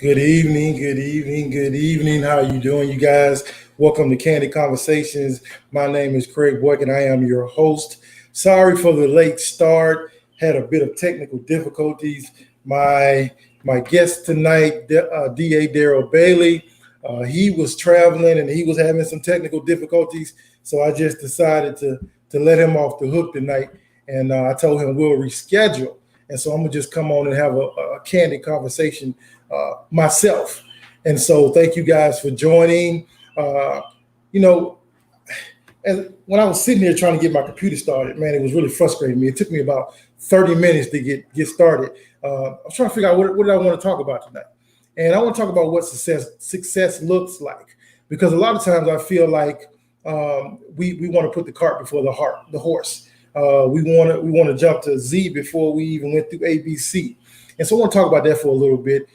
Good evening, good evening, good evening. How are you doing, you guys? Welcome to Candid Conversations. My name is Craig Boyk, and I am your host. Sorry for the late start. Had a bit of technical difficulties. My guest tonight, DA Daryl Bailey, he was traveling and he was having some technical difficulties. So I just decided to let him off the hook tonight, and I told him we'll reschedule. And so I'm gonna just come on and have a candid conversation myself. And so thank you guys for joining. Uh, you know, and when I was sitting here trying to get my computer started, man, it was really frustrating me. It took me about 30 minutes to get started. I was trying to figure out what did I want to talk about tonight. And I want to talk about what success looks like. Because a lot of times I feel like we want to put the cart before the horse. We want to jump to Z before we even went through ABC. And so I want to talk about that for a little bit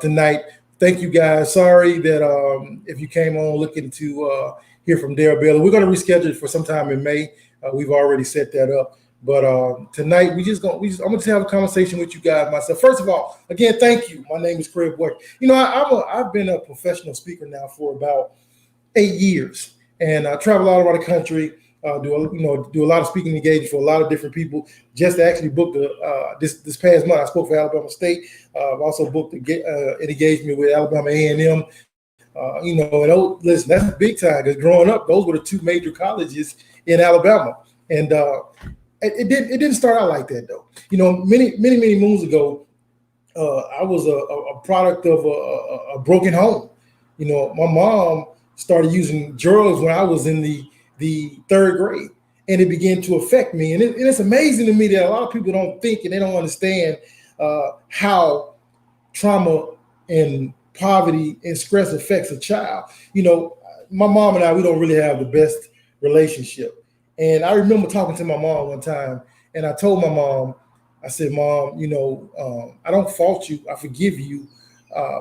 tonight. Thank you guys. Sorry that if you came on looking to hear from Daryl Bailey, we're going to reschedule it for sometime in May. We've already set that up. But tonight I'm going to have a conversation with you guys myself. First of all, again, thank you. My name is Craig Boyk. I've been a professional speaker now for about 8 years, and I travel all around the country. Do a lot of speaking engagements for a lot of different people. Just actually booked this past month. I spoke for Alabama State. I've also booked an engagement with Alabama A&M. Listen, that's big time because growing up, those were the two major colleges in Alabama, and it didn't start out like that though. Many moons ago, I was a product of a broken home. My mom started using drugs when I was in the third grade, and it began to affect me. And it's amazing to me that a lot of people don't think and they don't understand how trauma and poverty and stress affects a child. My mom and I, we don't really have the best relationship. And I remember talking to my mom one time, and I told my mom, I said, Mom, I don't fault you. I forgive you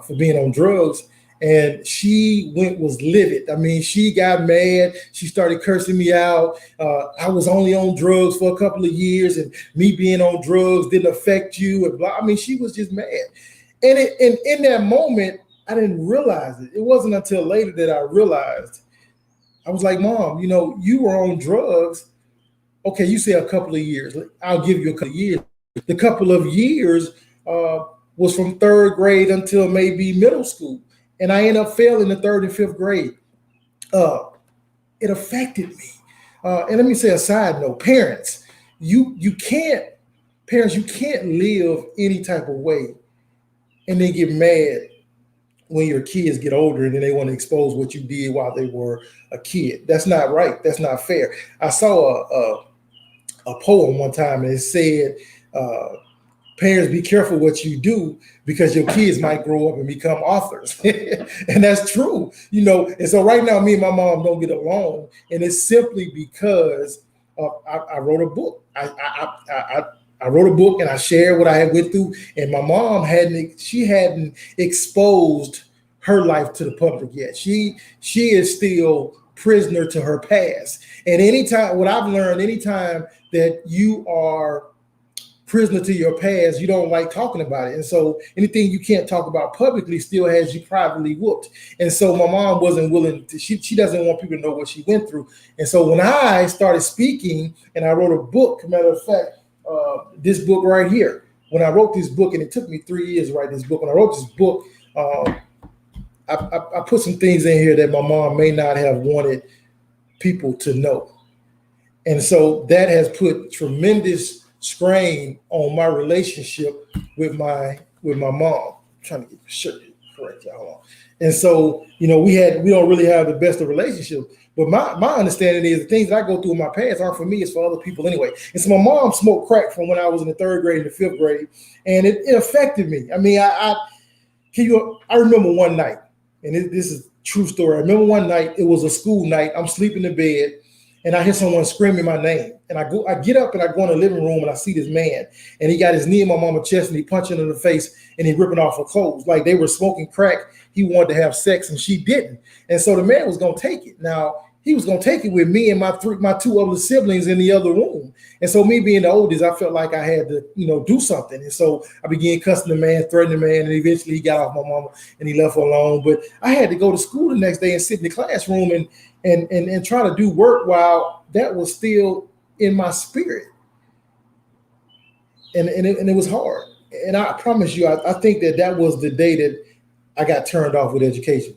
for being on drugs. And she was livid. I mean, she got mad. She started cursing me out. I was only on drugs for a couple of years, and me being on drugs didn't affect you. And blah. I mean, she was just mad. And in that moment, I didn't realize it. It wasn't until later that I realized. I was like, Mom, you were on drugs. Okay, you say a couple of years. I'll give you a couple of years. The couple of years was from third grade until maybe middle school. And I ended up failing the third and fifth grade. It affected me. And let me say a side note, parents, you can't live any type of way and then get mad when your kids get older and then they want to expose what you did while they were a kid. That's not right. That's not fair. I saw a poem one time, and it said, parents, be careful what you do because your kids might grow up and become authors. And that's true, And so right now, me and my mom don't get along. And it's simply because I wrote a book. I wrote a book and I shared what I had went through. And my mom hadn't exposed her life to the public yet. She is still prisoner to her past. And anytime that you are prisoner to your past, you don't like talking about it. And so anything you can't talk about publicly still has you privately whooped. And so my mom wasn't willing to, she doesn't want people to know what she went through. And so when I started speaking and I wrote a book, matter of fact, this book right here, when I wrote this book, and it took me 3 years to write this book, when I wrote this book, I put some things in here that my mom may not have wanted people to know. And so that has put tremendous strain on my relationship with my mom. I'm trying to get the shirt correct, y'all. And so, we don't really have the best of relationships. But my understanding is the things that I go through in my past aren't for me, it's for other people anyway. And so my mom smoked crack from when I was in the third grade and the fifth grade, and it affected me. I mean, I remember one night, and this is a true story. I remember one night, it was a school night. I'm sleeping in bed, and I hear someone screaming my name. And I get up and I go in the living room and I see this man, and he got his knee in my mama's chest and he punching her in the face and he ripping off her clothes. Like they were smoking crack. He wanted to have sex and she didn't. And so the man was going to take it. Now, he was gonna take it with me and my two other siblings in the other room. And so me being the oldest, I felt like I had to, do something. And so I began cussing the man, threatening the man, and eventually he got off my mama and he left her alone. But I had to go to school the next day and sit in the classroom and try to do work while that was still in my spirit. And it was hard. And I promise you, I think that was the day that I got turned off with education.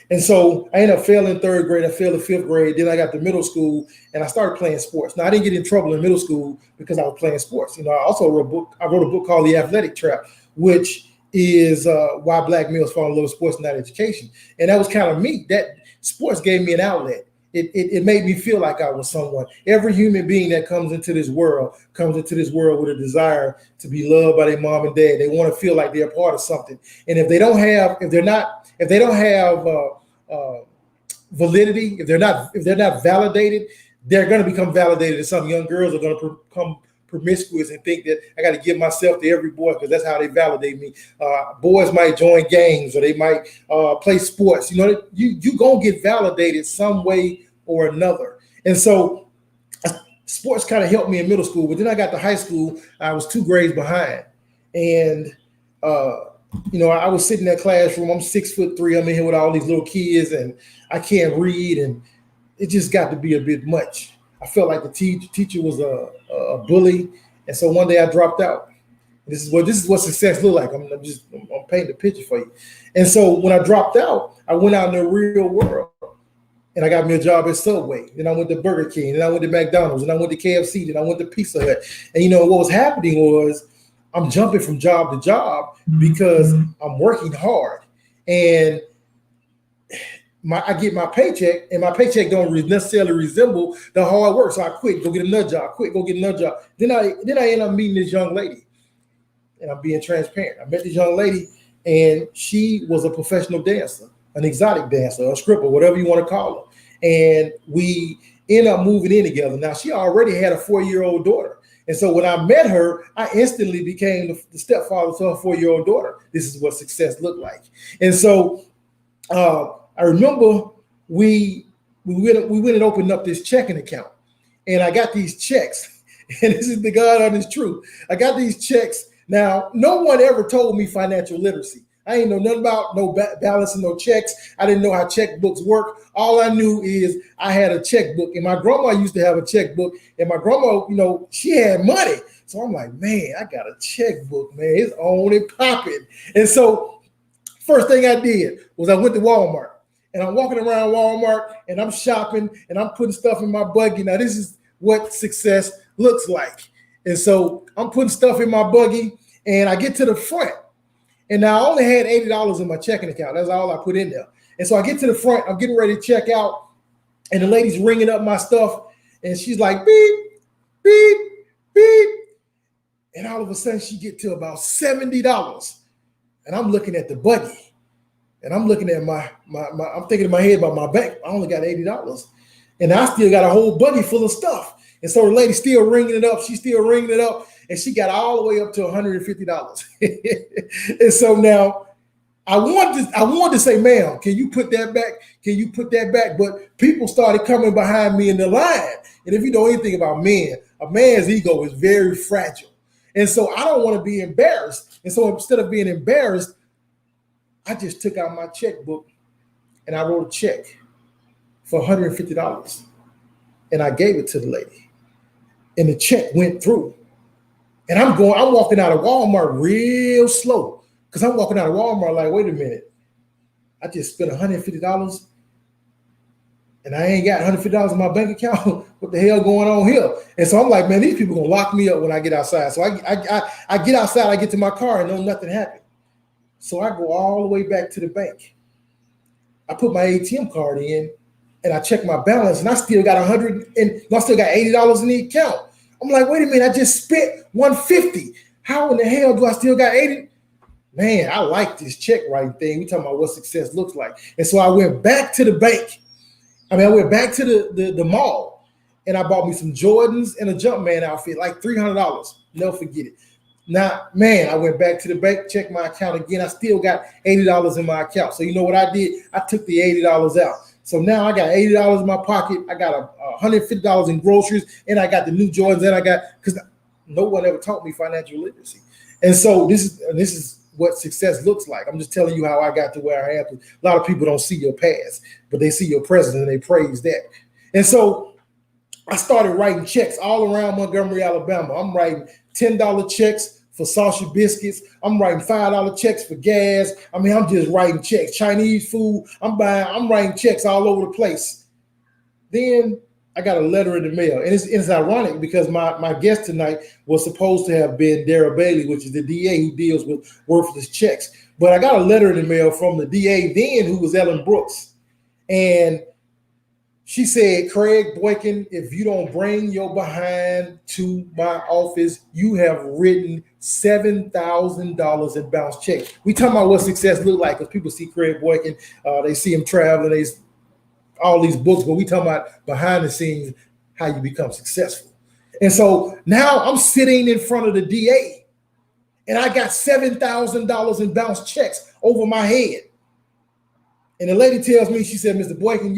And so I ended up failing third grade. I failed in fifth grade. Then I got to middle school and I started playing sports. Now, I didn't get in trouble in middle school because I was playing sports. I also wrote a book called The Athletic Trap, which is why black males fall in love with sports, not education. And that was kind of me. That sports gave me an outlet. It made me feel like I was someone. Every human being that comes into this world with a desire to be loved by their mom and dad. They want to feel like they're a part of something. And if they don't have validity, if they're not validated, they're going to become validated. And some young girls are going to become promiscuous and think that I got to give myself to every boy because that's how they validate me. Boys might join gangs or they might play sports. You gonna get validated some way or another. And so sports kind of helped me in middle school, but then I got to high school, I was 2 grades behind. And I was sitting in that classroom, I'm 6'3", I'm in here with all these little kids and I can't read, and it just got to be a bit much. I felt like the teacher was a bully. And so one day I dropped out. This is what success looked like. I'm painting the picture for you. And so when I dropped out, I went out in the real world and I got me a job at Subway. Then I went to Burger King, then I went to McDonald's, then I went to KFC, then I went to Pizza Hut. And what was happening was I'm jumping from job to job because I'm working hard. And I get my paycheck, and my paycheck don't necessarily resemble the hard work. So I quit, go get another job, Then I end up meeting this young lady, and I'm being transparent. I met this young lady, and she was a professional dancer, an exotic dancer, a stripper, whatever you want to call her. And we end up moving in together. Now, she already had a 4-year-old daughter. And so when I met her, I instantly became the stepfather to her 4-year-old daughter. This is what success looked like. And so I remember we went and opened up this checking account, and I got these checks, and this is the God honest truth. I got these checks. Now, no one ever told me financial literacy. I ain't know nothing about no balancing no checks. I didn't know how checkbooks work. All I knew is I had a checkbook, and my grandma used to have a checkbook, and my grandma, she had money. So I'm like, man, I got a checkbook, man. It's on and popping. And so first thing I did was I went to Walmart. And I'm walking around Walmart and I'm shopping and I'm putting stuff in my buggy. Now, this is what success looks like. And so I'm putting stuff in my buggy and I get to the front. And now I only had $80 in my checking account. That's all I put in there. And so I get to the front, I'm getting ready to check out, and the lady's ringing up my stuff. And she's like, beep, beep, beep. And all of a sudden she get to about $70. And I'm looking at the buggy. And I'm looking at I'm thinking in my head about my bank. I only got $80. And I still got a whole buggy full of stuff. And so the lady's still ringing it up. She's still ringing it up. And she got all the way up to $150. And so now I wanted to say, ma'am, can you put that back? Can you put that back? But people started coming behind me in the line. And if you know anything about men, a man's ego is very fragile. And so I don't want to be embarrassed. And so instead of being embarrassed, I just took out my checkbook and I wrote a check for $150. And I gave it to the lady. And the check went through. And I'm walking out of Walmart real slow. Because I'm walking out of Walmart like, wait a minute. I just spent $150 and I ain't got $150 in my bank account. What the hell going on here? And so I'm like, man, these people gonna lock me up when I get outside. So I get outside, I get to my car and know nothing happened. So I go all the way back to the bank. I put my ATM card in and I check my balance and I still got $80 in the account. I'm like, wait a minute, I just spent $150. How in the hell do I still got 80? Man, I like this check writing thing. We talking about what success looks like. And so I went back to the bank. I went back to the mall and I bought me some Jordans and a Jumpman outfit, like $300. Never forget it. Now, man, I went back to the bank, checked my account again. I still got $80 in my account. So you know what I did? I took the $80 out. So now I got $80 in my pocket. I got $150 in groceries, and I got the new Jordans that I got because no one ever taught me financial literacy. And so this is what success looks like. I'm just telling you how I got to where I am. A lot of people don't see your past, but they see your present and they praise that. And so I started writing checks all around Montgomery, Alabama. I'm writing $10 checks for sausage biscuits. I'm writing $5 checks for gas. I mean, I'm just writing checks. Chinese food. I'm writing checks all over the place. Then I got a letter in the mail. And it's ironic because my guest tonight was supposed to have been Dara Bailey, which is the DA who deals with worthless checks. But I got a letter in the mail from the DA then, who was Ellen Brooks. And she said, Craig Boykin, if you don't bring your behind to my office, you have written $7,000 in bounce checks. We talking about what success look like because people see Craig Boykin, they see him traveling, all these books, but we talking about behind the scenes, how you become successful. And so now I'm sitting in front of the DA and I got $7,000 in bounce checks over my head. And the lady tells me, she said, Mr. Boykin,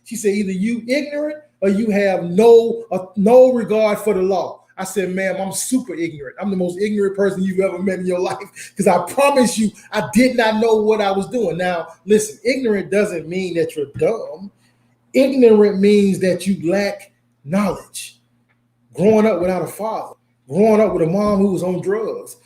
she said, either you ignorant or you have no regard for the law. I said, ma'am, I'm super ignorant. I'm the most ignorant person you've ever met in your life because I promise you, I did not know what I was doing. Now, listen, ignorant doesn't mean that you're dumb. Ignorant means that you lack knowledge. Growing up without a father, growing up with a mom who was on drugs.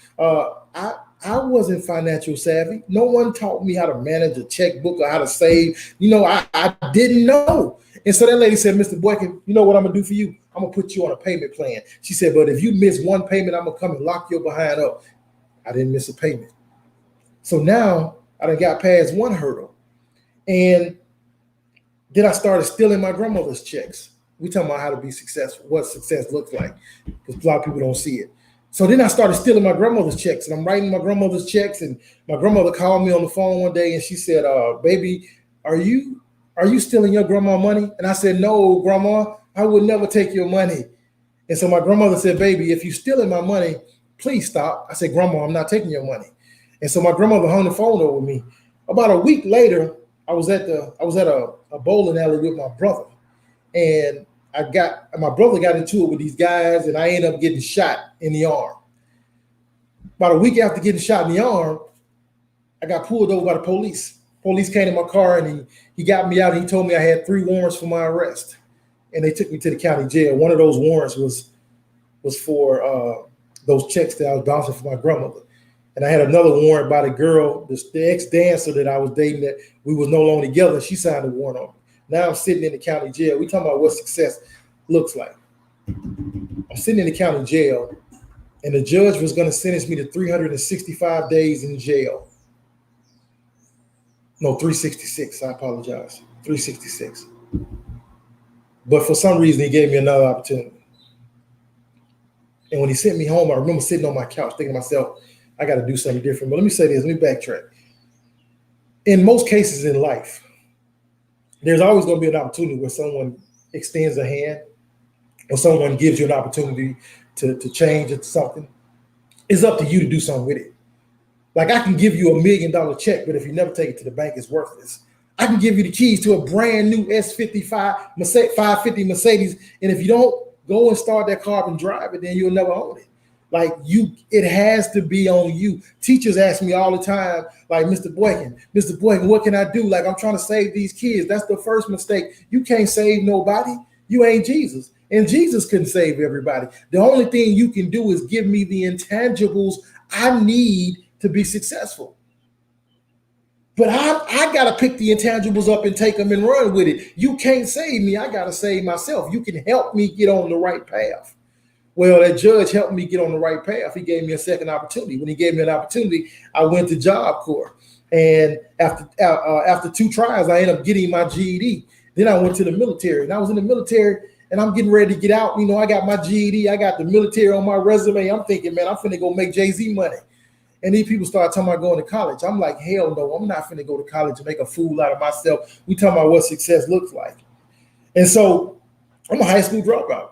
I wasn't financial savvy. No one taught me how to manage a checkbook or how to save. I didn't know. And so that lady said, Mr. Boykin, you know what I'm going to do for you? I'm going to put you on a payment plan. She said, but if you miss one payment, I'm going to come and lock your behind up. I didn't miss a payment. So now I done got past one hurdle. And then I started stealing my grandmother's checks. We talking about how to be successful, what success looks like, because a lot of people don't see it. So then I started stealing my grandmother's checks, and I'm writing my grandmother's checks. And my grandmother called me on the phone one day, and she said, "Baby, are you stealing your grandma money?" And I said, "No, Grandma, I would never take your money." And so my grandmother said, "Baby, if you're stealing my money, please stop." I said, "Grandma, I'm not taking your money." And so my grandmother hung the phone over me. About a week later, I was at a bowling alley with my brother, and my brother got into it with these guys, and I ended up getting shot in the arm. About a week after getting shot in the arm, I got pulled over by the police. Police came in my car, and he got me out, and he told me I had 3 warrants for my arrest, and they took me to the county jail. One of those warrants was for those checks that I was bouncing for my grandmother. And I had another warrant by the girl, the ex-dancer that I was dating, that we was no longer together. She signed a warrant on me. Now I'm sitting in the county jail. We talking about what success looks like. I'm sitting in the county jail, and the judge was going to sentence me to 365 days in jail. No, 366. I apologize. 366. But for some reason, he gave me another opportunity. And when he sent me home, I remember sitting on my couch thinking to myself, I got to do something different. But let me say this. Let me backtrack. In most cases in life, there's always going to be an opportunity where someone extends a hand or someone gives you an opportunity to change into something. It's up to you to do something with it. Like I can give you $1 million check, but if you never take it to the bank, it's worthless. I can give you the keys to a brand new S55 550 Mercedes, and if you don't go and start that car and drive it, then you'll never own it. Like it has to be on you. Teachers ask me all the time, like, Mr. Boykin, what can I do? Like, I'm trying to save these kids. That's the first mistake. You can't save nobody. You ain't Jesus. And Jesus couldn't save everybody. The only thing you can do is give me the intangibles I need to be successful. But I got to pick the intangibles up and take them and run with it. You can't save me. I got to save myself. You can help me get on the right path. Well, that judge helped me get on the right path. He gave me a second opportunity. When he gave me an opportunity, I went to Job Corps. And after 2 tries, I ended up getting my GED. Then I went to the military. And I was in the military, and I'm getting ready to get out. You know, I got my GED. I got the military on my resume. I'm thinking, man, I'm finna go make Jay-Z money. And these people start talking about going to college. I'm like, hell no, I'm not finna go to college and make a fool out of myself. We talking about what success looks like. And so I'm a high school dropout.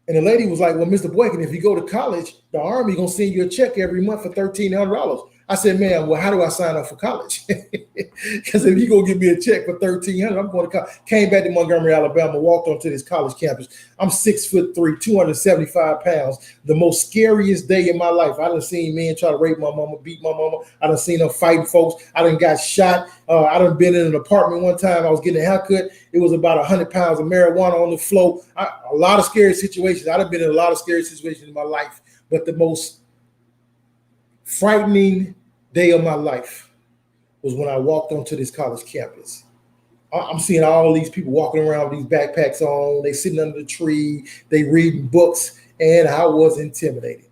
And the lady was like, well, Mr. Boykin, if you go to college, the Army going to send you a check every month for $1,300. I said, man, well, how do I sign up for college? Because if you're going to give me a check for $1,300, I'm going to college. Came back to Montgomery, Alabama, walked onto this college campus. I'm 6'3", 275 pounds. The most scariest day in my life. I done seen men try to rape my mama, beat my mama. I done seen them fighting folks. I done got shot. I done been in an apartment one time. I was getting a haircut. It was about 100 pounds of marijuana on the floor. A lot of scary situations. I done been in a lot of scary situations in my life. But the most frightening day of my life was when I walked onto this college campus. I'm seeing all these people walking around with these backpacks on. They sitting under the tree. They reading books, and I was intimidated.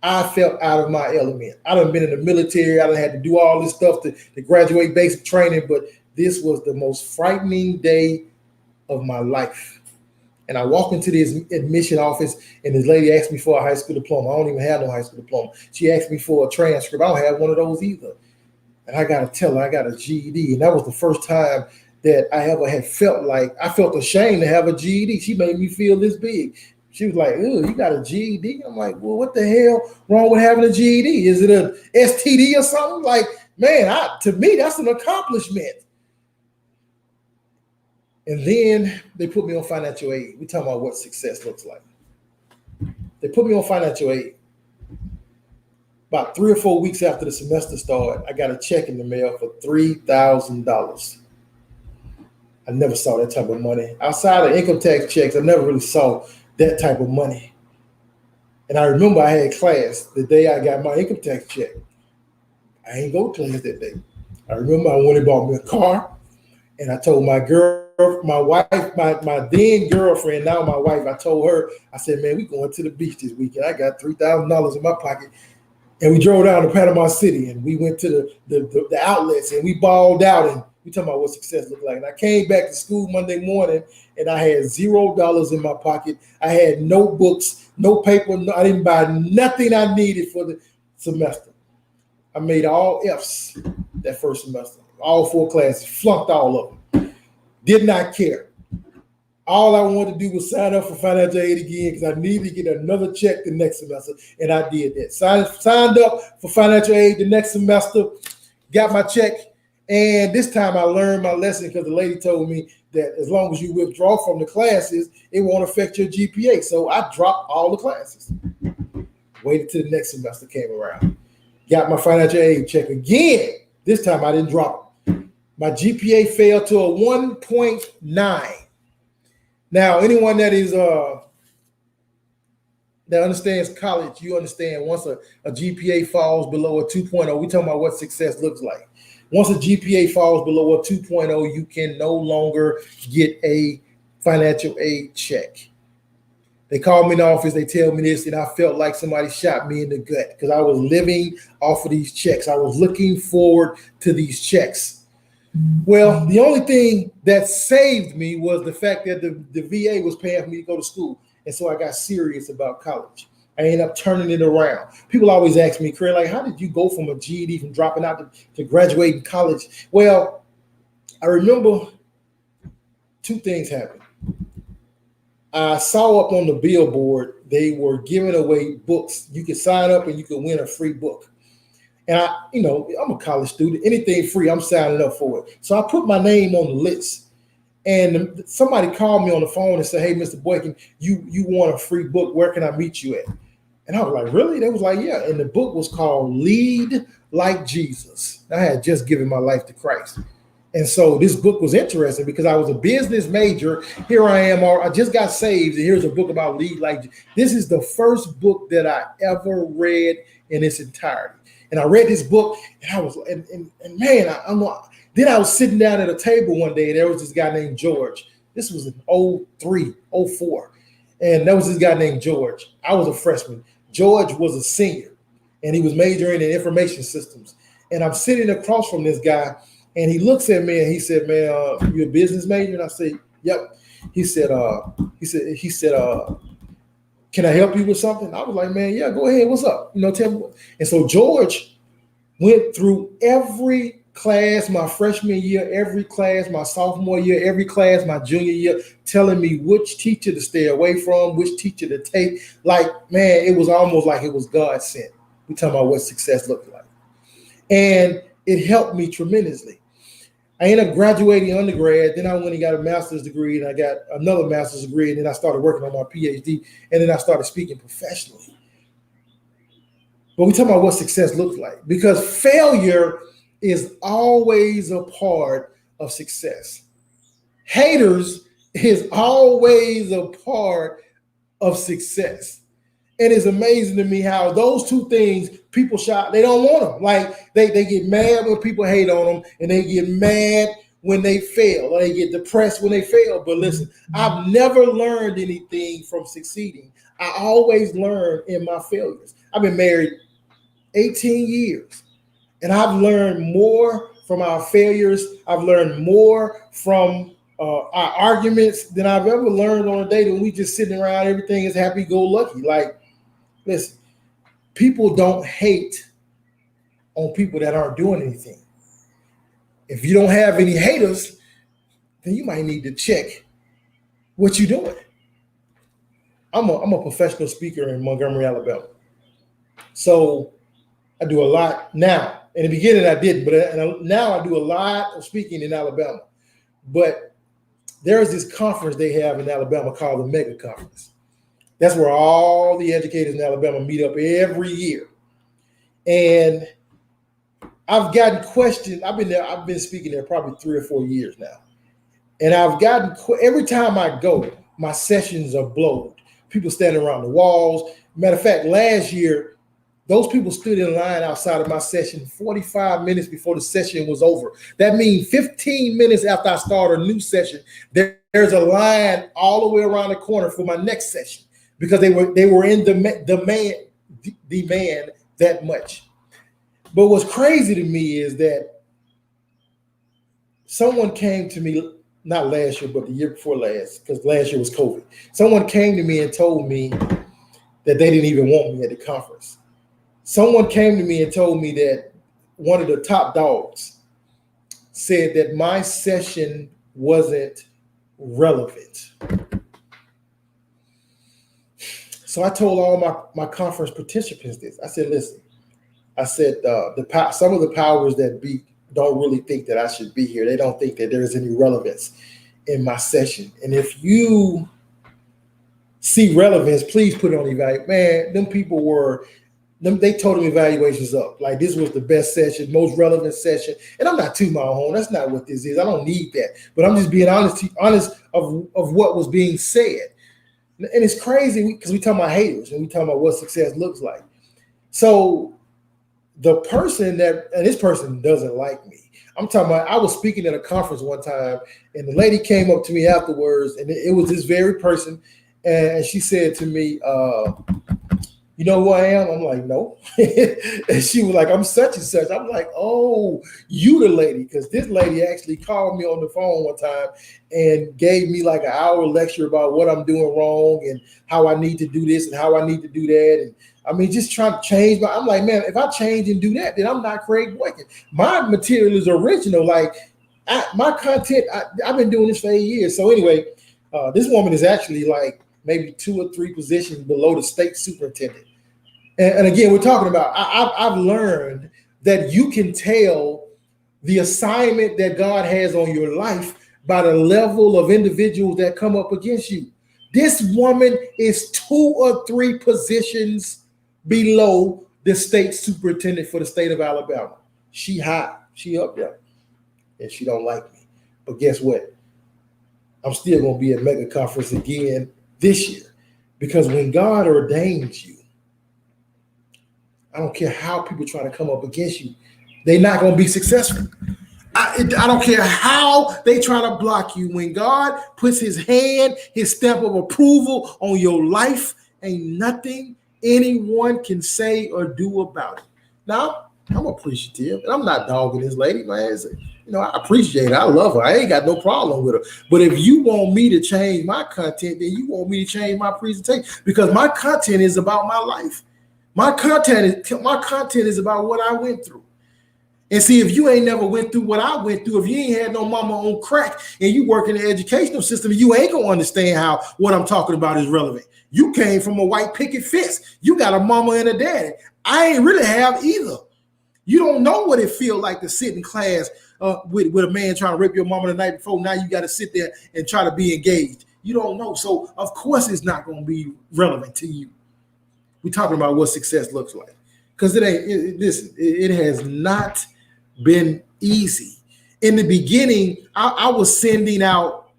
I felt out of my element. I done been in the military. I done had to do all this stuff to graduate basic training, but this was the most frightening day of my life. And I walk into this admission office, and this lady asked me for a high school diploma. I don't even have no high school diploma. She asked me for a transcript. I don't have one of those either. And I got to tell her I got a GED. And that was the first time that I ever had felt like I felt ashamed to have a GED. She made me feel this big. She was like, "Ew, you got a GED?" I'm like, "Well, what the hell wrong with having a GED? Is it a STD or something?" Like, man, to me, that's an accomplishment. And then they put me on financial aid. We're talking about what success looks like. They put me on financial aid. About 3 or 4 weeks after the semester started, I got a check in the mail for $3,000. I never saw that type of money. Outside of income tax checks, I never really saw that type of money. And I remember I had class the day I got my income tax check. I ain't go to class that day. I remember I went and bought me a car, and I told my wife, my then girlfriend, now my wife, I told her, I said, man, we going to the beach this weekend. I got $3,000 in my pocket. And we drove down to Panama City, and we went to the outlets, and we balled out, and we talking about what success looked like. And I came back to school Monday morning, and I had $0 in my pocket. I had no books, no paper. I didn't buy nothing I needed for the semester. I made all Fs that first semester, all 4 classes, flunked all of them. Did not care. All I wanted to do was sign up for financial aid again because I needed to get another check the next semester, and I did that. Signed up for financial aid the next semester, got my check, and this time I learned my lesson because the lady told me that as long as you withdraw from the classes, it won't affect your GPA. So I dropped all the classes. Waited till the next semester came around. Got my financial aid check again. This time I didn't drop it. My GPA fell to a 1.9. Now, anyone that is that understands college, you understand once a GPA falls below a 2.0, we're talking about what success looks like. Once a GPA falls below a 2.0, you can no longer get a financial aid check. They call me in the office, they tell me this, and I felt like somebody shot me in the gut because I was living off of these checks. I was looking forward to these checks. Well, the only thing that saved me was the fact that the VA was paying for me to go to school. And so I got serious about college. I ended up turning it around. People always ask me, Craig, like, how did you go from a GED, from dropping out to graduating college? Well, I remember 2 things happened. I saw up on the billboard, they were giving away books. You could sign up and you could win a free book. And I'm a college student. Anything free, I'm signing up for it. So I put my name on the list. And somebody called me on the phone and said, "Hey, Mr. Boykin, you want a free book. Where can I meet you at?" And I was like, "Really?" They was like, "Yeah." And the book was called Lead Like Jesus. I had just given my life to Christ. And so this book was interesting because I was a business major. Here I am. I just got saved. And here's a book about Lead Like Jesus. This is the first book that I ever read in its entirety. And I read this book, and I was, and man, then I was sitting down at a table one day, and there was this guy named George. This was in 03, 04. And there was this guy named George. I was a freshman. George was a senior, and he was majoring in information systems. And I'm sitting across from this guy, and he looks at me, and he said, "Man, you a business major?" And I said, "Yep." He said, "Can I help you with something?" I was like, "Man, yeah, go ahead. What's up? Tell me what." And so George went through every class my freshman year, every class my sophomore year, every class my junior year, telling me which teacher to stay away from, which teacher to take. Like, man, it was almost like it was God sent. We're talking about what success looked like. And it helped me tremendously. I ended up graduating undergrad. Then I went and got a master's degree, and I got another master's degree, and then I started working on my PhD, and then I started speaking professionally. But we're talking about what success looks like, because failure is always a part of success. Haters is always a part of success. And it's amazing to me how those two things, people shout, they don't want them. Like they get mad when people hate on them, and they get mad when they fail, or they get depressed when they fail. But listen, I've never learned anything from succeeding. I always learn in my failures. I've been married 18 years, and I've learned more from our failures. I've learned more from our arguments than I've ever learned on a day when we just sitting around, everything is happy-go-lucky. Like, listen, people don't hate on people that aren't doing anything. If you don't have any haters, then you might need to check what you're doing. I'm a professional speaker in Montgomery, Alabama. So I do a lot now. In the beginning, I didn't, but now I do a lot of speaking in Alabama. But there's this conference they have in Alabama called the Mega Conference. That's where all the educators in Alabama meet up every year. And I've gotten questions. I've been speaking there probably 3 or 4 years now. And I've gotten, every time I go, my sessions are blown. People standing around the walls. Matter of fact, last year, those people stood in line outside of my session 45 minutes before the session was over. That means 15 minutes after I start a new session, there's a line all the way around the corner for my next session, because they were in demand that much. But what's crazy to me is that someone came to me, not last year, but the year before last, because last year was COVID. Someone came to me and told me that they didn't even want me at the conference. Someone came to me and told me that one of the top dogs said that my session wasn't relevant. So I told all my conference participants this. I said, listen, I said, some of the powers that be don't really think that I should be here. They don't think that there's any relevance in my session. And if you see relevance, please put it on evaluation. Man, them people were, they told them evaluations up. Like, this was the best session, most relevant session. And I'm not tooting my own horn. That's not what this is. I don't need that. But I'm just being honest of what was being said. And it's crazy because we talking about haters and we talking about what success looks like. So the person and this person doesn't like me. I'm talking about, I was speaking at a conference one time, and the lady came up to me afterwards, and it was this very person, and she said to me, you know who I am? I'm like, no. And she was like, I'm such and such. I'm like, oh, you the lady. Because this lady actually called me on the phone one time and gave me like an hour lecture about what I'm doing wrong and how I need to do this and how I need to do that. And I mean, just trying to change I'm like, man, if I change and do that, then I'm not Craig Boykin. My material is original. Like, my content, I've been doing this for 8 years. So anyway, this woman is actually like maybe 2 or 3 positions below the state superintendent. And again, we're talking about, I've learned that you can tell the assignment that God has on your life by the level of individuals that come up against you. This woman is 2 or 3 positions below the state superintendent for the state of Alabama. She hot, she up there, and she don't like me. But guess what? I'm still going to be at Mega Conference again this year, because when God ordains you, I don't care how people try to come up against you, they're not going to be successful. I don't care how they try to block you. When God puts his hand, his stamp of approval on your life, ain't nothing anyone can say or do about it. Now, I'm appreciative, and I'm not dogging this lady, man. I appreciate her. I love her. I ain't got no problem with her. But if you want me to change my content, then you want me to change my presentation, because my content is about my life. My content is about what I went through. And see, if you ain't never went through what I went through, if you ain't had no mama on crack and you work in the educational system, you ain't gonna understand how what I'm talking about is relevant. You came from a white picket fence. You got a mama and a daddy. I ain't really have either. You don't know what it feels like to sit in class with a man trying to rape your mama the night before. Now you got to sit there and try to be engaged. You don't know. So, of course, it's not going to be relevant to you. We're talking about what success looks like. Because it has not been easy. In the beginning, I was sending out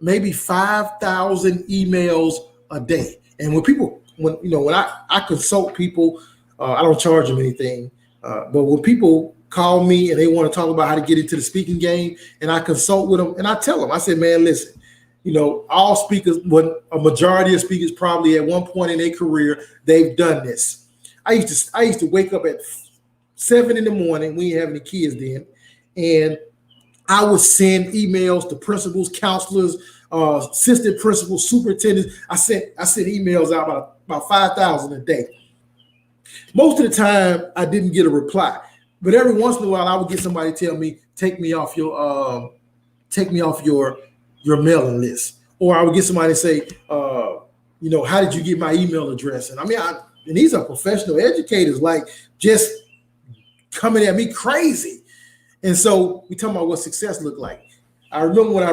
maybe 5,000 emails a day. And when I consult people, I don't charge them anything. But when people call me and they want to talk about how to get into the speaking game, and I consult with them, and I tell them, I said, man, listen, all speakers, a majority of speakers probably at one point in their career, they've done this. I used to wake up at 7 in the morning. We didn't have any kids then. And I would send emails to principals, counselors, assistant principals, superintendents. I sent emails out about 5,000 a day. Most of the time, I didn't get a reply. But every once in a while, I would get somebody tell me, take me off your mailing list. Or I would get somebody say, how did you get my email address? And and these are professional educators, like just coming at me crazy. And so we talking about what success looked like. I remember when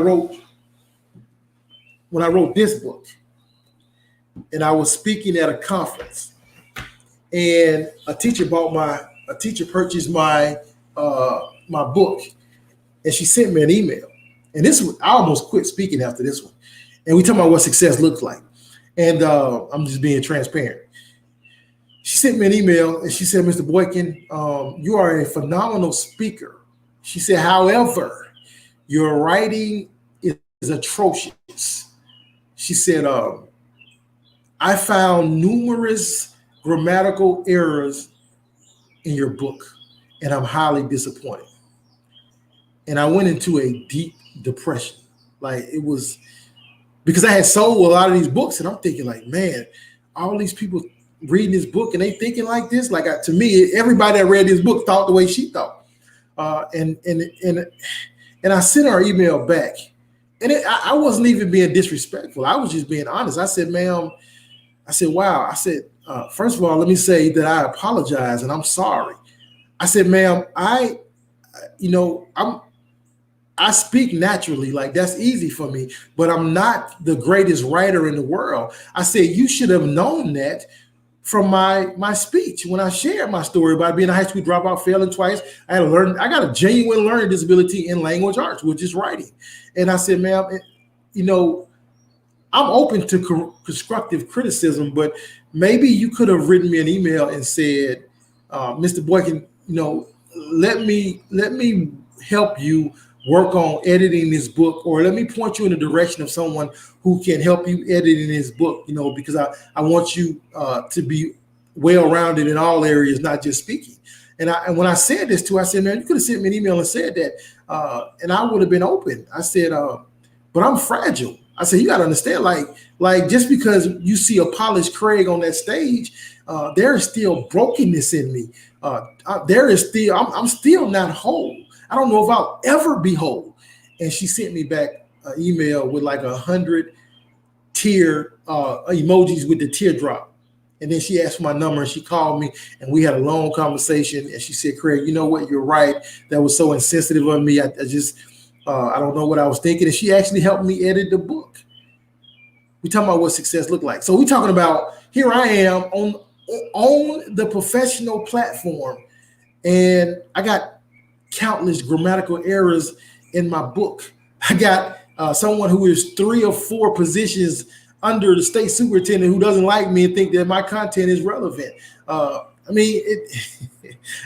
I wrote this book, and I was speaking at a conference, and a teacher purchased my book, and she sent me an email. And I almost quit speaking after this one. And we talking about what success looks like. And I'm just being transparent. She sent me an email and she said, Mr. Boykin, you are a phenomenal speaker. She said, however, your writing is atrocious. She said, I found numerous grammatical errors in your book, and I'm highly disappointed. And I went into a deep depression. Like, it was because I had sold a lot of these books, and I'm thinking like, man, all these people reading this book and they thinking like this. Like, to me, everybody that read this book thought the way she thought. And I sent her an email back, and I wasn't even being disrespectful. I was just being honest. I said, ma'am, wow. I said, first of all, let me say that I apologize and I'm sorry. I said, ma'am, I speak naturally, like that's easy for me, but I'm not the greatest writer in the world. I said, you should have known that from my speech when I shared my story about being a high school dropout, failing twice. I got a genuine learning disability in language arts, which is writing. And I said, ma'am, I'm open to constructive criticism, but maybe you could have written me an email and said, Mr. Boykin, let me help you work on editing this book, or let me point you in the direction of someone who can help you editing this book, because I want you to be well-rounded in all areas, not just speaking. And when I said this to her, I said, man, you could have sent me an email and said that, and I would have been open. I said, but I'm fragile. I said, you got to understand, like just because you see a polished Craig on that stage, there is still brokenness in me. I'm still not whole. I don't know if I'll ever be whole. And she sent me back an email with like 100 tear emojis with the teardrop. And then she asked for my number and she called me and we had a long conversation. And she said, Craig, you know what? You're right. That was so insensitive of me. I don't know what I was thinking. And she actually helped me edit the book. We're talking about what success looked like. So we're talking about, here I am on the professional platform, and I got countless grammatical errors in my book. I got someone who is 3 or 4 positions under the state superintendent who doesn't like me and think that my content is relevant. I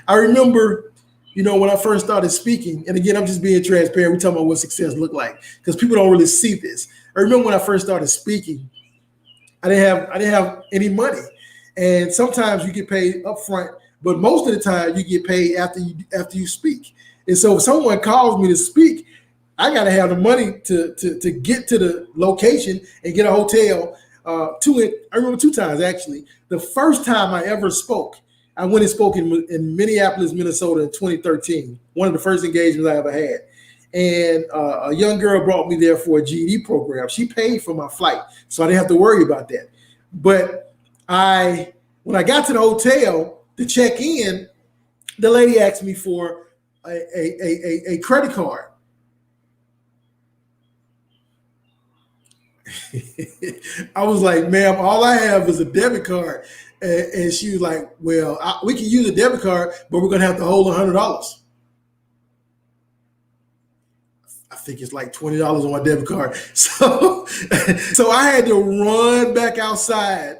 remember, when I first started speaking, and again, I'm just being transparent. We're talking about what success looked like because people don't really see this. I remember when I first started speaking, I didn't have any money, and sometimes you get paid up front, but most of the time you get paid after you speak. And so if someone calls me to speak, I got to have the money to get to the location and get a hotel. I remember 2 times, actually. The first time I ever spoke, I went and spoke in Minneapolis, Minnesota in 2013, one of the first engagements I ever had. And a young girl brought me there for a GED program. She paid for my flight, so I didn't have to worry about that. But when I got to the hotel, to check in, the lady asked me for a credit card. I was like, ma'am, all I have is a debit card. And she was like, well, we can use a debit card, but we're going to have to hold $100. I think it's like $20 on my debit card. So I had to run back outside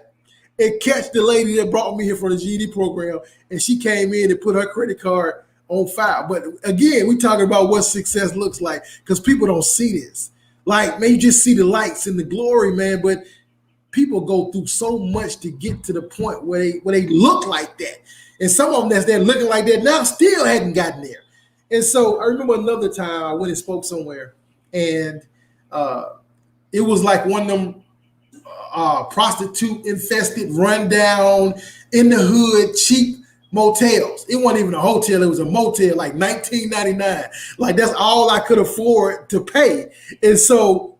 and catch the lady that brought me here for the GED program. And she came in and put her credit card on file. But again, we talking about what success looks like because people don't see this. Like, man, you just see the lights and the glory, man. But people go through so much to get to the point where they look like that. And some of them that's there looking like that now still hadn't gotten there. And so I remember another time I went and spoke somewhere, and it was like one of them prostitute infested, rundown, in the hood, cheap motels. It wasn't even a hotel, it was a motel, like $19.99. Like that's all I could afford to pay. And so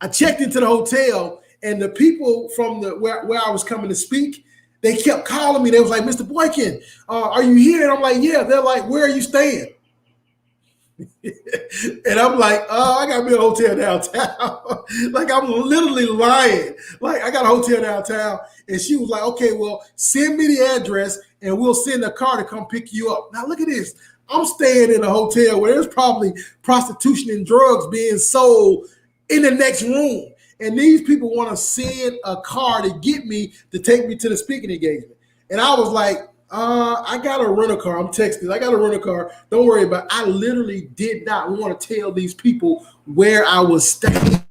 I checked into the hotel, and the people from where I was coming to speak, they kept calling me. They was like, Mr. Boykin, are you here? And I'm like, yeah. They're like, where are you staying? And I'm like, I got me a hotel downtown. Like I'm literally lying. Like I got a hotel downtown. And she was like, okay, well, send me the address and we'll send a car to come pick you up. Now look at this. I'm staying in a hotel where there's probably prostitution and drugs being sold in the next room. And these people want to send a car to get me to take me to the speaking engagement. And I was like, I got to rent a car. I'm texting. I got to rent a car. Don't worry about it. I literally did not want to tell these people where I was staying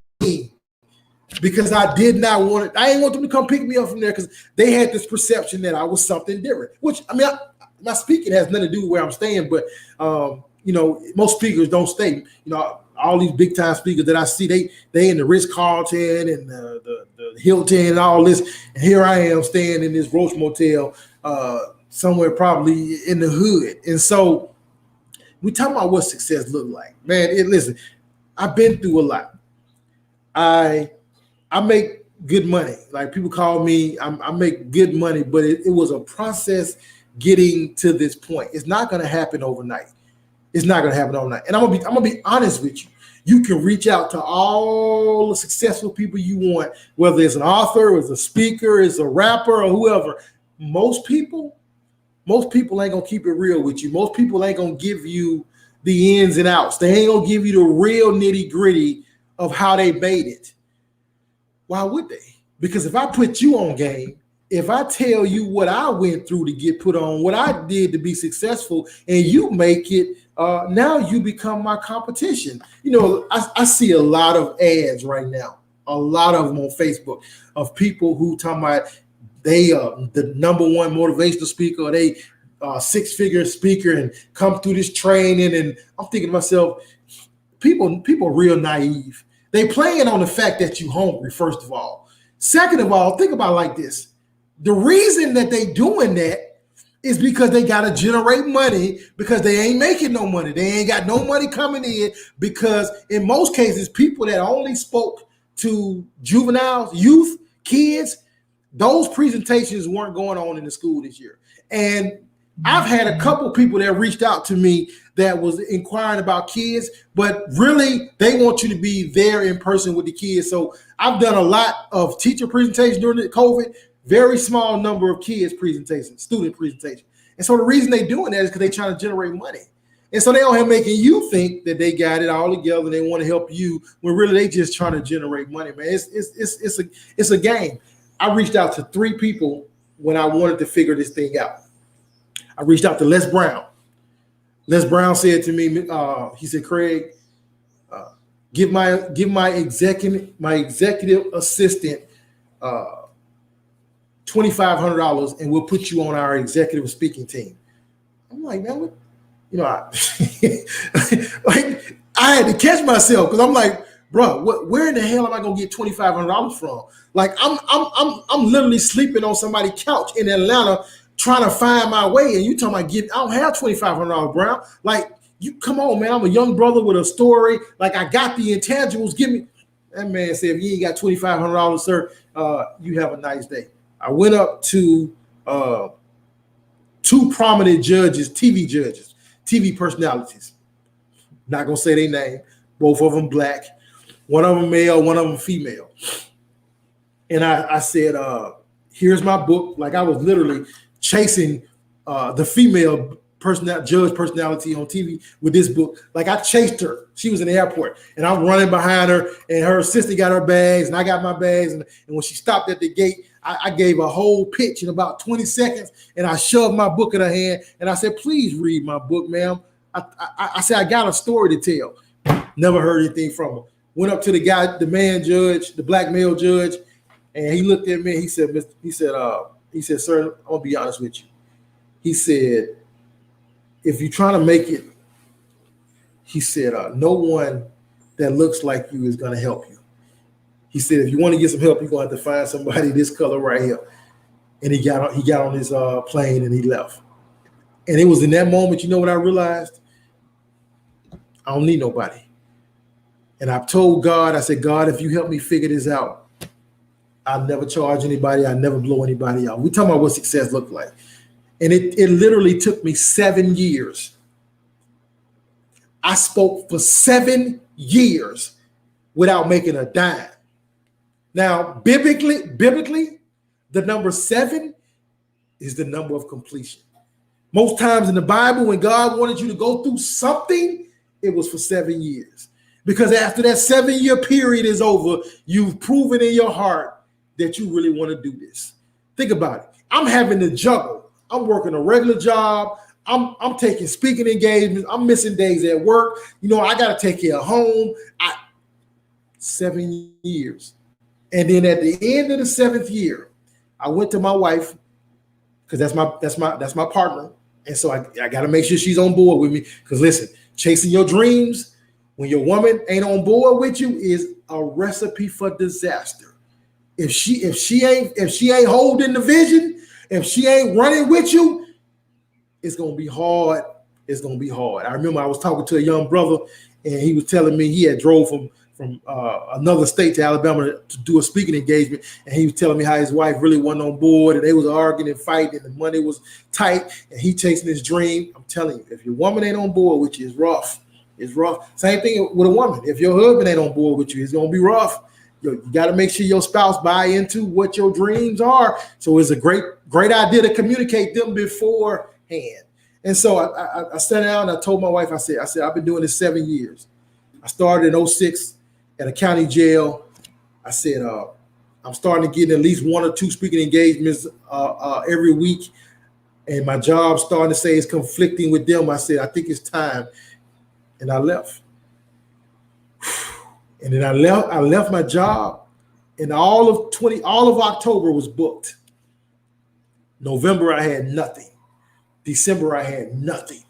because I did not want it. I didn't want them to come pick me up from there because they had this perception that I was something different, which, I mean, my speaking has nothing to do with where I'm staying, but, most speakers don't stay. All these big time speakers that I see, they in the Ritz-Carlton and the Hilton and all this. And here I am staying in this Roach Motel somewhere probably in the hood. And so we talking about what success look like. Man, listen, I've been through a lot. I make good money. Like people call me, I make good money, but it was a process getting to this point. It's not going to happen overnight. It's not going to happen overnight. And I'm gonna be honest with you. You can reach out to all the successful people you want, whether it's an author, it's a speaker, it's a rapper, or whoever. Most people ain't gonna keep it real with you. Most people ain't gonna give you the ins and outs. They ain't gonna give you the real nitty gritty of how they made it. Why would they? Because if I put you on game, if I tell you what I went through to get put on, what I did to be successful, and you make it, now you become my competition. I see a lot of ads right now, a lot of them on Facebook of people who talking about they the number one motivational speaker, or they six-figure speaker and come through this training. And I'm thinking to myself, people are real naive. They playing on the fact that you hungry, first of all. Second of all, think about it like this. The reason that they doing that is because they got to generate money because they ain't making no money. They ain't got no money coming in because in most cases, people that only spoke to juveniles, youth, kids, those presentations weren't going on in the school this year. And I've had a couple people that reached out to me that was inquiring about kids, but really they want you to be there in person with the kids. So I've done a lot of teacher presentations during the COVID, very small number of kids presentations, student presentations. And so the reason they're doing that is because they're trying to generate money. And so they don't have making you think that they got it all together and they want to help you when really they just trying to generate money, man. It's a game. I reached out to 3 people when I wanted to figure this thing out. I reached out to Les Brown. Les Brown said to me, he said, Craig, give my executive assistant $2,500 and we'll put you on our executive speaking team. I'm like, man, what? Like I had to catch myself because I'm like, bro, where in the hell am I gonna get $2,500 from? Like I'm literally sleeping on somebody's couch in Atlanta trying to find my way, and you talking about I don't have $2,500, Brown. Like you come on, man. I'm a young brother with a story. Like I got the intangibles. Give me. That man said, if you ain't got $2,500, sir, you have a nice day. I went up to two prominent judges, TV personalities. Not gonna say their name. Both of them black. One of them male, one of them female. And I said, here's my book. Like I was literally chasing the female judge personality on TV with this book. Like I chased her. She was in the airport and I'm running behind her and her assistant got her bags and I got my bags. And when she stopped at the gate, I gave a whole pitch in about 20 seconds and I shoved my book in her hand and I said, please read my book, ma'am. I said, I got a story to tell. Never heard anything from her. Went up to the guy, the man judge, the black male judge, and he looked at me and he said, sir, I'm gonna be honest with you. He said, if you're trying to make it, he said, no one that looks like you is gonna help you. He said, if you want to get some help, you're gonna have to find somebody this color right here. And he got on his plane and he left. And it was in that moment, you know what I realized? I don't need nobody. And I told God, I said, God, if you help me figure this out, I'll never charge anybody. I'll never blow anybody out. We're talking about what success looked like. And it literally took me 7 years. I spoke for 7 years without making a dime. Now, biblically, the number 7 is the number of completion. Most times in the Bible, when God wanted you to go through something, it was for 7 years. Because after that 7-year period is over, you've proven in your heart that you really want to do this. Think about it. I'm having to juggle. I'm working a regular job. I'm taking speaking engagements. I'm missing days at work. You know, I got to take care of home. 7 years. And then at the end of the 7th year, I went to my wife because that's my partner. And so I got to make sure she's on board with me. Because listen, chasing your dreams when your woman ain't on board with you is a recipe for disaster. If she ain't holding the vision, if she ain't running with you, it's gonna be hard. It's gonna be hard. I remember I was talking to a young brother, and he was telling me he had drove from another state to Alabama to do a speaking engagement, and he was telling me how his wife really wasn't on board, and they was arguing and fighting, and the money was tight, and he chasing his dream. I'm telling you, if your woman ain't on board with you, it's rough. It's rough. Same thing with a woman. If your husband ain't on board with you, it's gonna be rough. You got to make sure your spouse buy into what your dreams are. So it's a great idea to communicate them beforehand. And so I sat down and I told my wife, I said, I've been doing this 7 years. I started in 06 at a county jail. I said, I'm starting to get at least 1 or 2 speaking engagements every week. And my job starting to say it's conflicting with them. I said, I think it's time. And I left. And then I left my job, and all of October was booked. November, I had nothing. December, I had nothing.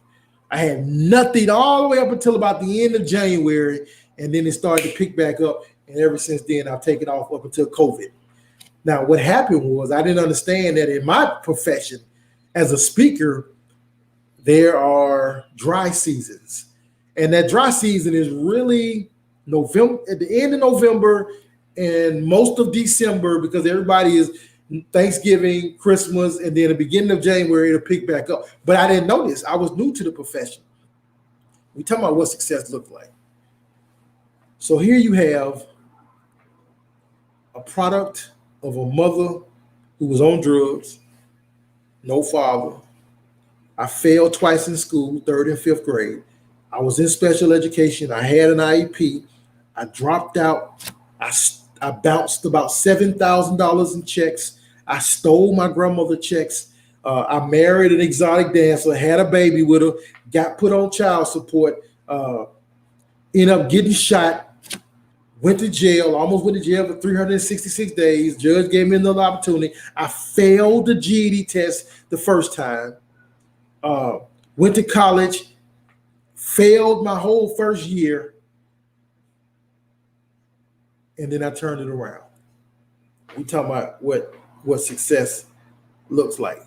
I had nothing all the way up until about the end of January, and then it started to pick back up. And ever since then, I've taken off up until COVID. Now, what happened was I didn't understand that in my profession as a speaker, there are dry seasons. And that dry season is really November, at the end of November and most of December, because everybody is Thanksgiving, Christmas, and then the beginning of January it'll pick back up. But I didn't know this. I was new to the profession. We're talking about what success looked like. So here you have a product of a mother who was on drugs, no father. I failed twice in school, 3rd and 5th grade. I was in special education. I had an IEP. I dropped out. I bounced about $7,000 in checks. I stole my grandmother's checks. I married an exotic dancer, had a baby with her, got put on child support, ended up getting shot, went to jail, almost went to jail for 366 days. Judge gave me another opportunity. I failed the GED test the first time, went to college, failed my whole first year, and then I turned it around. We talking about what success looks like.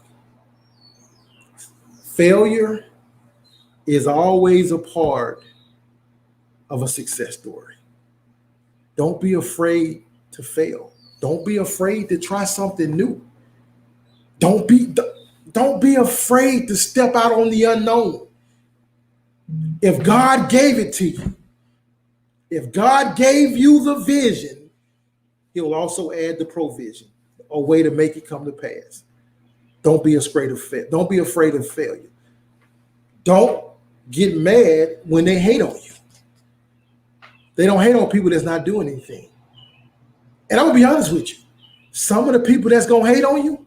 Failure is always a part of a success story. Don't be afraid to fail. Don't be afraid to try something new. Don't Don't be afraid to step out on the unknown. If God gave it to you, if God gave you the vision, he'll also add the provision, a way to make it come to pass. Don't be afraid of failure. Don't be afraid of failure. Don't get mad when they hate on you. They don't hate on people that's not doing anything. And I'm gonna be honest with you. Some of the people that's gonna hate on you,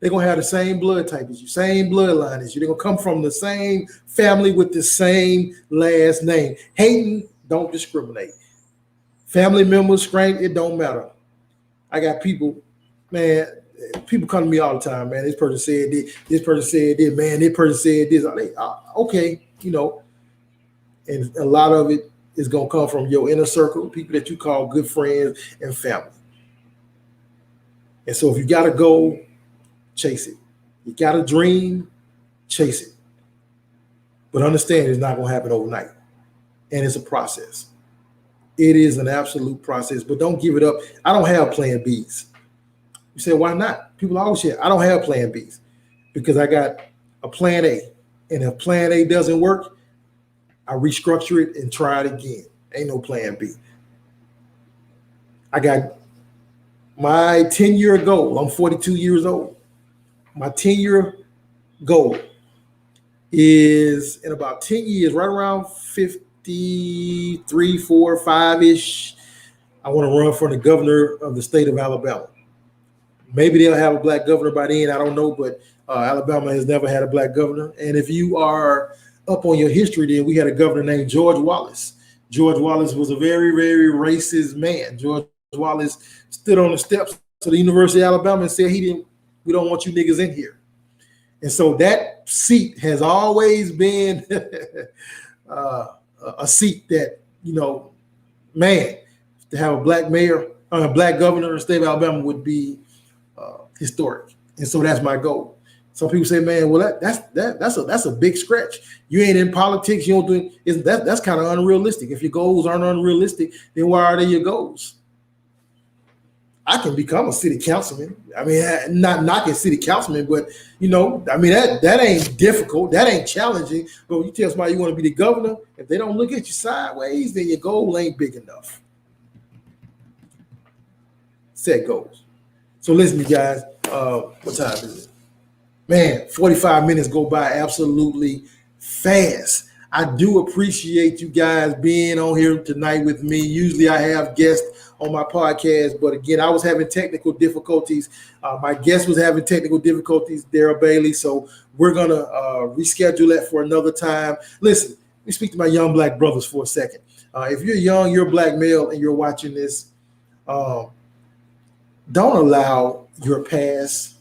they're gonna have the same blood type as you, same bloodline as you. They're gonna come from the same family with the same last name. Hating don't discriminate. Family members, strength, it don't matter. I got people, man. People come to me all the time, man. This person said this. This person said this. Man, this person said this. Okay, and a lot of it is gonna come from your inner circle, people that you call good friends and family. And so, if you got a goal, chase it. You got a dream, chase it. But understand it's not gonna happen overnight, and it's a process. It is an absolute process, but don't give it up. I don't have plan Bs. You say, why not? People always say, I don't have plan Bs because I got a plan A. And if plan A doesn't work, I restructure it and try it again. Ain't no plan B. I got my 10-year goal. I'm 42 years old. My 10-year goal is in about 10 years, right around 53, 4, 5-ish. I want to run for the governor of the state of Alabama. Maybe they'll have a black governor by then. I don't know, but Alabama has never had a black governor. And if you are up on your history, then we had a governor named George Wallace. George Wallace was a very, very racist man. George Wallace stood on the steps of the University of Alabama and said, we don't want you niggas in here. And so that seat has always been a seat that, man, to have a black mayor, a black governor in the state of Alabama would be historic. And so that's my goal. Some people say, man, well, that's a big stretch. You ain't in politics. You don't do it. That's kind of unrealistic. If your goals aren't unrealistic, then why are they your goals? I can become a city councilman. I mean, not knocking city councilman, but that ain't difficult. That ain't challenging. But when you tell somebody you want to be the governor, if they don't look at you sideways, then your goal ain't big enough. Set goals. So listen, you guys, what time is it? Man, 45 minutes go by absolutely fast. I do appreciate you guys being on here tonight with me. Usually I have guests on my podcast, but again, I was having technical difficulties. My guest was having technical difficulties, Daryl Bailey, so we're going to reschedule that for another time. Listen, let me speak to my young black brothers for a second. If you're young, you're a black male, and you're watching this, don't allow your past,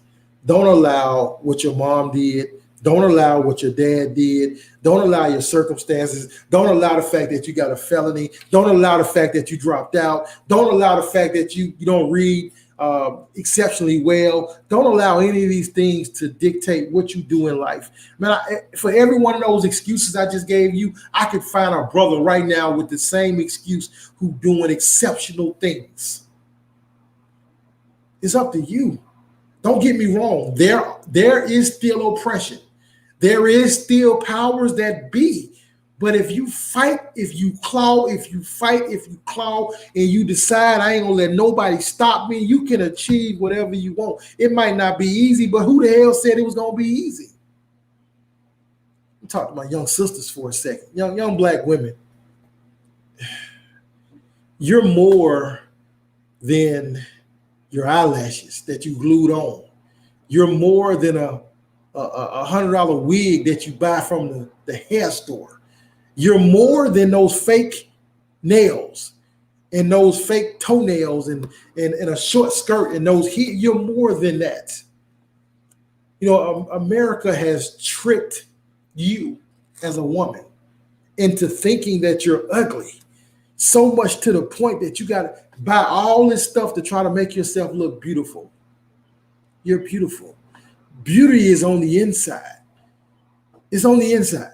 don't allow what your mom did, don't allow what your dad did, don't allow your circumstances, don't allow the fact that you got a felony, don't allow the fact that you dropped out, don't allow the fact that you don't read exceptionally well, don't allow any of these things to dictate what you do in life. Man, for every one of those excuses I just gave you, I could find a brother right now with the same excuse who doing exceptional things. It's up to you. Don't get me wrong. There is still oppression. There is still powers that be. But if you fight, if you claw, and you decide I ain't gonna let nobody stop me, you can achieve whatever you want. It might not be easy, but who the hell said it was gonna be easy? I'll talk to my young sisters for a second. Young black women. You're more than your eyelashes that you glued on. You're more than a $100 wig that you buy from the hair store. You're more than those fake nails and those fake toenails and a short skirt and those heels. You're more than that. America has tricked you as a woman into thinking that you're ugly, so much to the point that you got to buy all this stuff to try to make yourself look beautiful. You're beautiful. Beauty is on the inside. It's on the inside.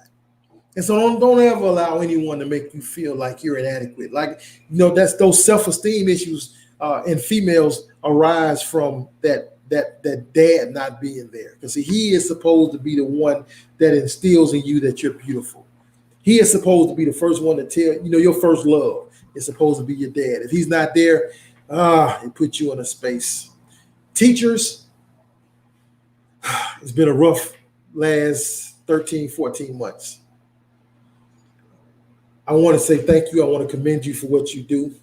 And so don't ever allow anyone to make you feel like you're inadequate. That's those self-esteem issues in females arise from that that dad not being there. Because he is supposed to be the one that instills in you that you're beautiful. He is supposed to be the first one to tell, your first love is supposed to be your dad. If he's not there, it puts you in a space. Teachers, it's been a rough last 13, 14 months. I want to say thank you. I want to commend you for what you do.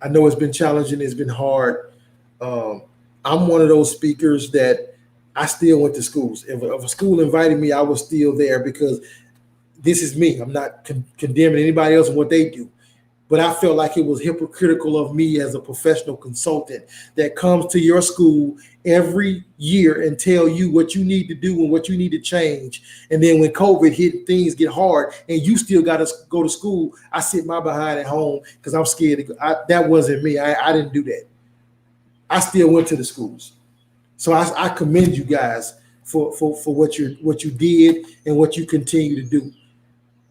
I know it's been challenging. It's been hard. I'm one of those speakers that I still went to schools. If a school invited me, I was still there because this is me. I'm not condemning anybody else and what they do. But I felt like it was hypocritical of me as a professional consultant that comes to your school every year and tell you what you need to do and what you need to change. And then when COVID hit, things get hard and you still got to go to school. I sit my behind at home because I'm scared to go. That wasn't me. I didn't do that. I still went to the schools. So I commend you guys for what you did and what you continue to do.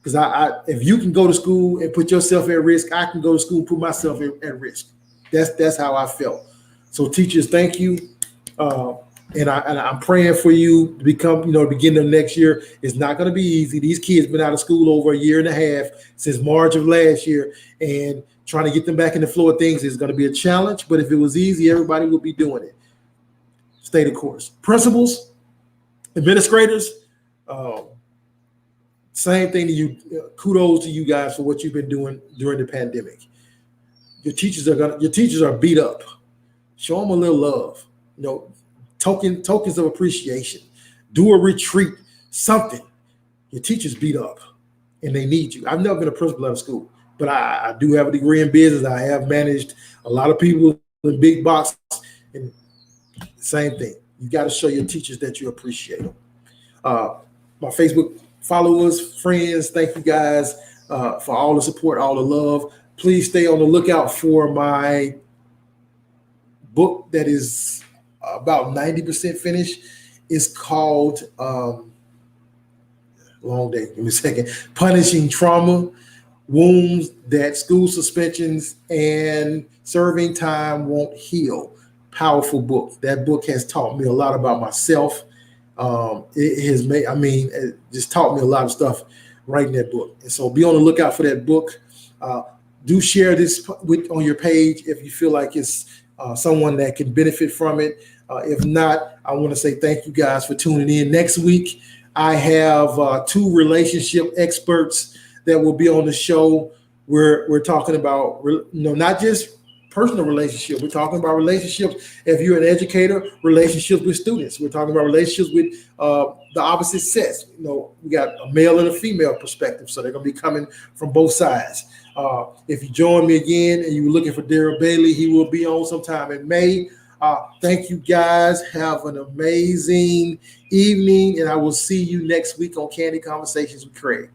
Because if you can go to school and put yourself at risk, I can go to school and put myself at risk. That's how I felt. So teachers, thank you. And I'm praying for you to become, the beginning of next year. It's not going to be easy. These kids been out of school over a year and a half since March of last year, and trying to get them back in the flow of things is going to be a challenge. But if it was easy, everybody would be doing it. Stay the course. Principals, administrators, same thing to you. Kudos to you guys for what you've been doing during the pandemic. Your teachers are beat up. Show them a little love. Tokens of appreciation. Do a retreat, something. Your teachers beat up and they need you. I've never been a principal at a school, but I do have a degree in business. I have managed a lot of people in big boxes, and same thing. You got to show your teachers that you appreciate them. My Facebook followers, friends, thank you guys for all the support, all the love. Please stay on the lookout for my book that is about 90% finished. It's called, long day, give me a second, Punishing Trauma, Wounds That School Suspensions and Serving Time Won't Heal. Powerful book. That book has taught me a lot about myself. It has made, it just taught me a lot of stuff writing that book. And so be on the lookout for that book. Do share this on your page if you feel like it's someone that can benefit from it. If not, I want to say thank you guys for tuning in. Next week, I have 2 relationship experts that will be on the show. We're talking about, not just personal relationship. We're talking about relationships. If you're an educator, relationships with students. We're talking about relationships with the opposite sex. We got a male and a female perspective, so they're going to be coming from both sides. If you join me again and you're looking for Daryl Bailey, he will be on sometime in May. Thank you guys. Have an amazing evening, and I will see you next week on Candid Conversations with Craig.